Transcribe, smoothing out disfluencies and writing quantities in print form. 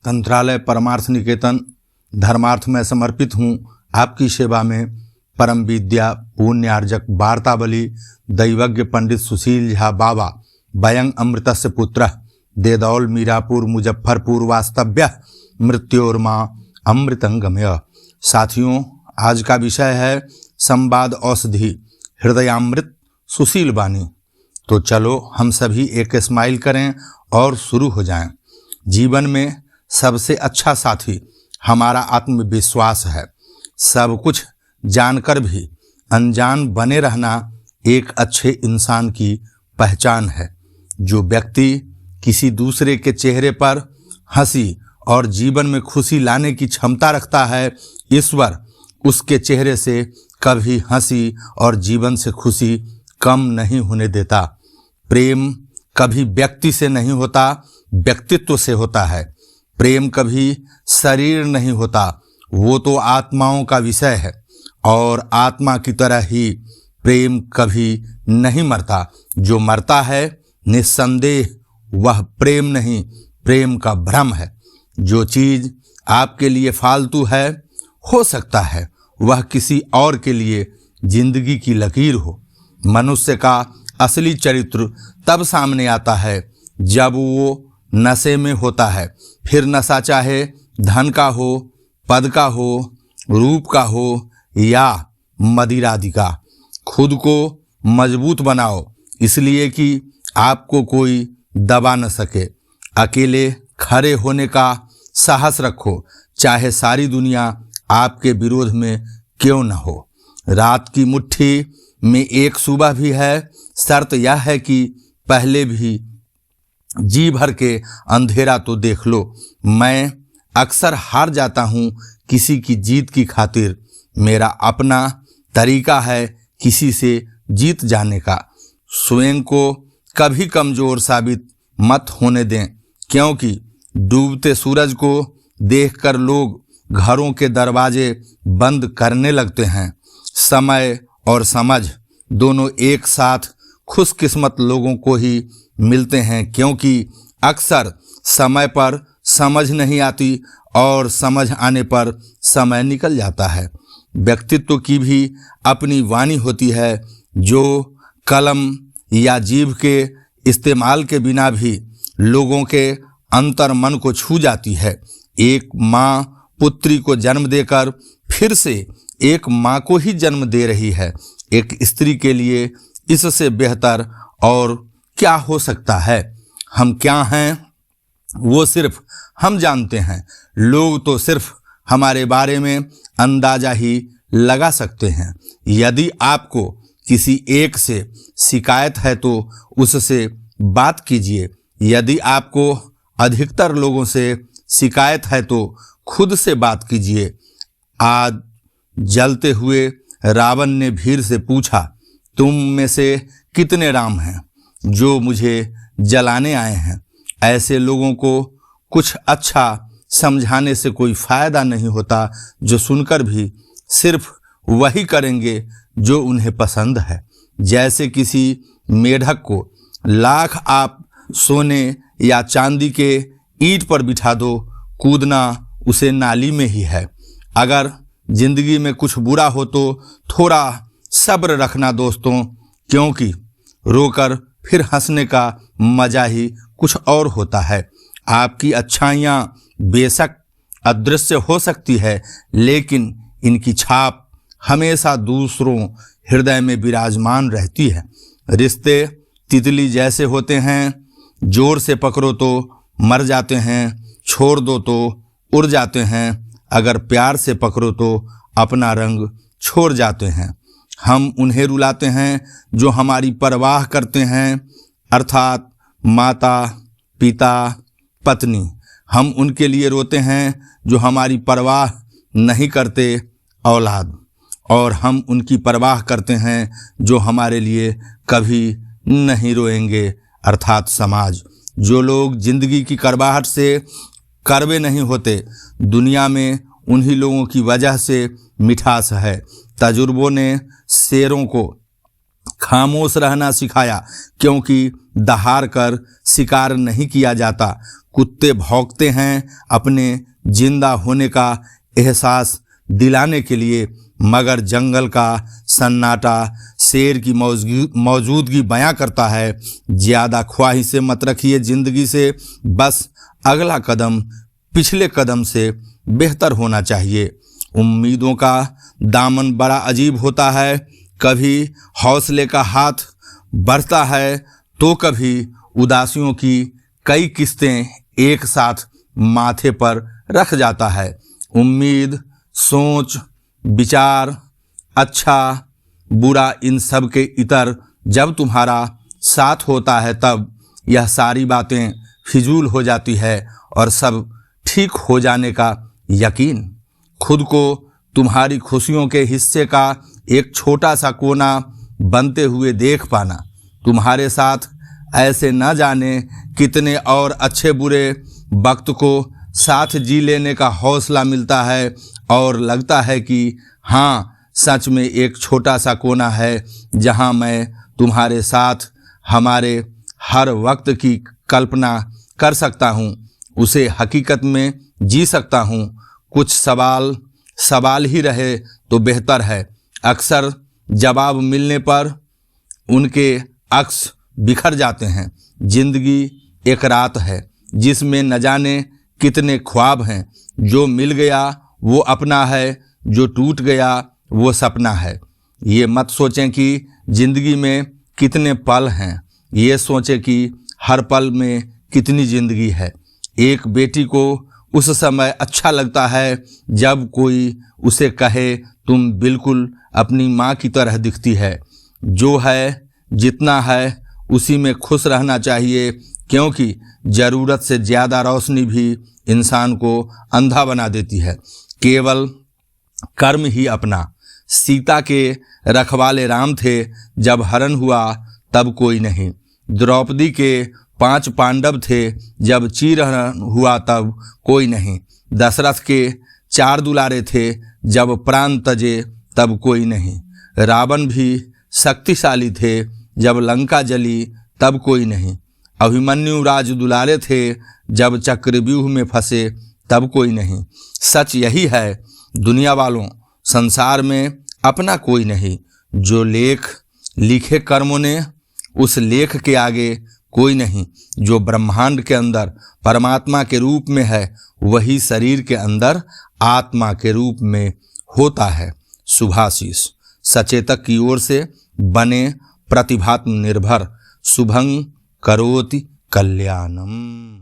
तंत्रालय परमार्थ निकेतन धर्मार्थ में समर्पित हूँ। आपकी सेवा में परम विद्या पुण्यार्जक वार्तावली दैवज्ञ पंडित सुशील झा बाबा वयं अमृतस्य पुत्र देदौल मीरापुर मुजफ्फरपुर वास्तव्य मृत्योर्मा अमृतंगमय। साथियों, आज का विषय है संवाद औषधि हृदयामृत सुशील वाणी। तो चलो हम सभी एक स्माइल करें और शुरू हो जाएं। जीवन में सबसे अच्छा साथी हमारा आत्मविश्वास है। सब कुछ जानकर भी अनजान बने रहना एक अच्छे इंसान की पहचान है। जो व्यक्ति किसी दूसरे के चेहरे पर हंसी और जीवन में खुशी लाने की क्षमता रखता है, ईश्वर उसके चेहरे से कभी हंसी और जीवन से खुशी कम नहीं होने देता। प्रेम कभी व्यक्ति से नहीं होता, व्यक्तित्व से होता है। प्रेम कभी शरीर नहीं होता, वो तो आत्माओं का विषय है। और आत्मा की तरह ही प्रेम कभी नहीं मरता। जो मरता है निस्संदेह वह प्रेम नहीं, प्रेम का भ्रम है। जो चीज़ आपके लिए फालतू है, हो सकता है वह किसी और के लिए जिंदगी की लकीर हो। मनुष्य का असली चरित्र तब सामने आता है जब वो नशे में होता है। फिर नशा चाहे धन का हो, पद का हो, रूप का हो या मदिरादि का। खुद को मजबूत बनाओ इसलिए कि आपको कोई दबा न सके। अकेले खड़े होने का साहस रखो, चाहे सारी दुनिया आपके विरोध में क्यों न हो। रात की मुट्ठी में एक सुबह भी है। शर्त यह है कि पहले भी जी भर के अंधेरा तो देख लो। मैं अक्सर हार जाता हूँ किसी की जीत की खातिर। मेरा अपना तरीका है किसी से जीत जाने का। स्वयं को कभी कमजोर साबित मत होने दें, क्योंकि डूबते सूरज को देखकर लोग घरों के दरवाजे बंद करने लगते हैं। समय और समझ दोनों एक साथ खुशकिस्मत लोगों को ही मिलते हैं, क्योंकि अक्सर समय पर समझ नहीं आती और समझ आने पर समय निकल जाता है। व्यक्तित्व की भी अपनी वाणी होती है, जो कलम या जीभ के इस्तेमाल के बिना भी लोगों के अंतर मन को छू जाती है। एक माँ पुत्री को जन्म देकर फिर से एक माँ को ही जन्म दे रही है। एक स्त्री के लिए इससे बेहतर और क्या हो सकता है। हम क्या हैं वो सिर्फ हम जानते हैं। लोग तो सिर्फ हमारे बारे में अंदाजा ही लगा सकते हैं। यदि आपको किसी एक से शिकायत है तो उससे बात कीजिए। यदि आपको अधिकतर लोगों से शिकायत है तो खुद से बात कीजिए। आज जलते हुए रावण ने भीर से पूछा, तुम में से कितने राम हैं जो मुझे जलाने आए हैं। ऐसे लोगों को कुछ अच्छा समझाने से कोई फायदा नहीं होता, जो सुनकर भी सिर्फ वही करेंगे जो उन्हें पसंद है। जैसे किसी मेढक को लाख आप सोने या चांदी के ईंट पर बिठा दो, कूदना उसे नाली में ही है। अगर जिंदगी में कुछ बुरा हो तो थोड़ा सब्र रखना दोस्तों, क्योंकि रोकर फिर हंसने का मजा ही कुछ और होता है। आपकी अच्छाइयाँ बेशक अदृश्य हो सकती है, लेकिन इनकी छाप हमेशा दूसरों हृदय में विराजमान रहती है। रिश्ते तितली जैसे होते हैं, जोर से पकड़ो तो मर जाते हैं, छोड़ दो तो उड़ जाते हैं। अगर प्यार से पकड़ो तो अपना रंग छोड़ जाते हैं। हम उन्हें रुलाते हैं जो हमारी परवाह करते हैं, अर्थात माता, पिता, पत्नी। हम उनके लिए रोते हैं जो हमारी परवाह नहीं करते, औलाद। और हम उनकी परवाह करते हैं जो हमारे लिए कभी नहीं रोएंगे, अर्थात समाज। जो लोग जिंदगी की करवाहट से कड़वे नहीं होते, दुनिया में उन्हीं लोगों की वजह से मिठास है। तजुर्बों ने शेरों को खामोश रहना सिखाया, क्योंकि दहाड़ कर शिकार नहीं किया जाता। कुत्ते भौंकते हैं अपने जिंदा होने का एहसास दिलाने के लिए, मगर जंगल का सन्नाटा शेर की मौजूदगी बयां करता है। ज़्यादा ख्वाहिशें मत रखिए ज़िंदगी से, बस अगला कदम पिछले कदम से बेहतर होना चाहिए। उम्मीदों का दामन बड़ा अजीब होता है, कभी हौसले का हाथ बढ़ता है तो कभी उदासियों की कई किस्तें एक साथ माथे पर रख जाता है। उम्मीद, सोच, विचार, अच्छा बुरा, इन सब के इतर जब तुम्हारा साथ होता है तब यह सारी बातें फिजूल हो जाती है और सब ठीक हो जाने का यकीन। खुद को तुम्हारी खुशियों के हिस्से का एक छोटा सा कोना बनते हुए देख पाना। तुम्हारे साथ ऐसे न जाने कितने और अच्छे बुरे वक्त को साथ जी लेने का हौसला मिलता है और लगता है कि हाँ, सच में एक छोटा सा कोना है जहाँ मैं तुम्हारे साथ हमारे हर वक्त की कल्पना कर सकता हूँ, उसे हकीकत में जी सकता हूँ। कुछ सवाल ही रहे तो बेहतर है। अक्सर जवाब मिलने पर उनके अक्स बिखर जाते हैं। जिंदगी एक रात है जिसमें न जाने कितने ख्वाब हैं। जो मिल गया वो अपना है, जो टूट गया वो सपना है। ये मत सोचें कि जिंदगी में कितने पल हैं, ये सोचें कि हर पल में कितनी जिंदगी है। एक बेटी को उस समय अच्छा लगता है जब कोई उसे कहे तुम बिल्कुल अपनी माँ की तरह दिखती है। जो है जितना है उसी में खुश रहना चाहिए, क्योंकि ज़रूरत से ज़्यादा रोशनी भी इंसान को अंधा बना देती है। केवल कर्म ही अपना। सीता के रखवाले राम थे, जब हरण हुआ तब कोई नहीं। द्रौपदी के 5 पांडव थे, जब चीरहरण हुआ तब कोई नहीं। दशरथ के 4 दुलारे थे, जब प्राण तजे तब कोई नहीं। रावण भी शक्तिशाली थे, जब लंका जली तब कोई नहीं। अभिमन्यु राज दुलारे थे, जब चक्रव्यूह में फंसे तब कोई नहीं। सच यही है दुनिया वालों, संसार में अपना कोई नहीं। जो लेख लिखे कर्मों ने, उस लेख के आगे कोई नहीं। जो ब्रह्मांड के अंदर परमात्मा के रूप में है, वही शरीर के अंदर आत्मा के रूप में होता है। शुभाशीष सचेतक की ओर से बने प्रतिभात्म निर्भर। शुभं करोति कल्याणम।